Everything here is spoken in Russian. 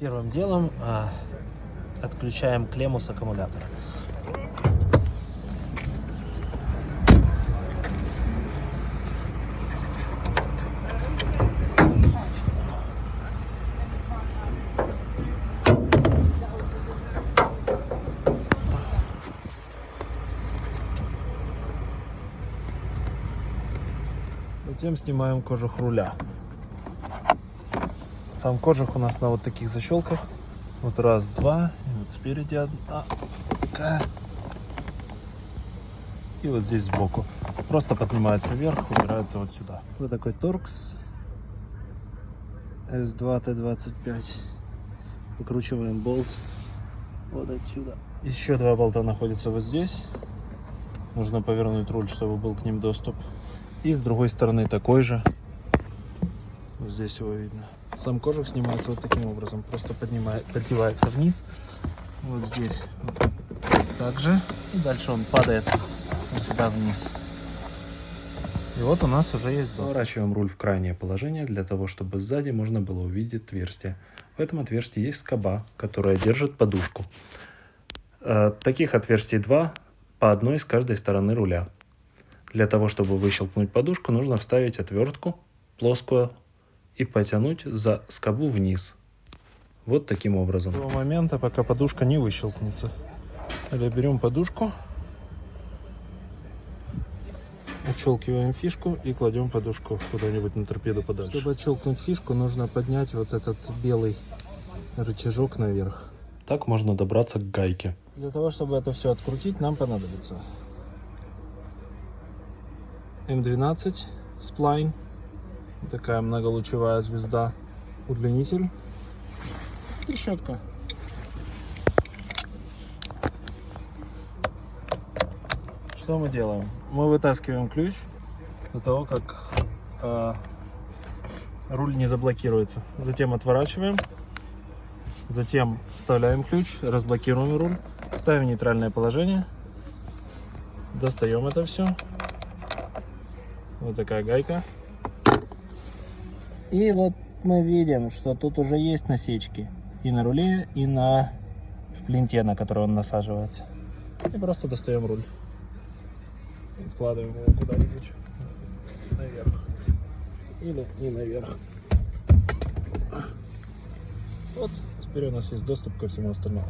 Первым делом отключаем клемму с аккумулятора. Затем снимаем кожух руля. Сам кожух у нас на вот таких защелках. Вот раз, два, и вот спереди одна, такая. И вот здесь сбоку. Просто поднимается вверх, убирается вот сюда. Вот такой торкс S2T25. Выкручиваем болт вот отсюда. Еще два болта находятся вот здесь. Нужно повернуть руль, чтобы был к ним доступ. И с другой стороны такой же. Вот здесь его видно. Сам кожух снимается вот таким образом. Просто поддевается вниз. Вот здесь вот так же. И дальше он падает вот сюда вниз. И вот у нас уже есть доступ. Поворачиваем руль в крайнее положение, для того, чтобы сзади можно было увидеть отверстие. В этом отверстии есть скоба, которая держит подушку. Таких отверстий два, по одной с каждой стороны руля. Для того, чтобы выщелкнуть подушку, нужно вставить отвертку плоскую и потянуть за скобу вниз. Вот таким образом. До того момента, пока подушка не выщелкнется. Или берем подушку, отщелкиваем фишку и кладем подушку куда-нибудь на торпеду подальше. Чтобы отщелкнуть фишку, нужно поднять вот этот белый рычажок наверх. Так можно добраться к гайке. Для того, чтобы это все открутить, нам понадобится М12 сплайн, такая многолучевая звезда, удлинитель и щетка. Что мы делаем? Мы вытаскиваем ключ до того, как руль не заблокируется. Затем отворачиваем, затем вставляем ключ, разблокируем руль, ставим в нейтральное положение, достаем это все. Вот такая гайка. И вот мы видим, что тут уже есть насечки и на руле, и на плинте, на который он насаживается. И просто достаем руль. Вкладываем его куда-нибудь наверх. Или не наверх. Вот, теперь у нас есть доступ ко всему остальному.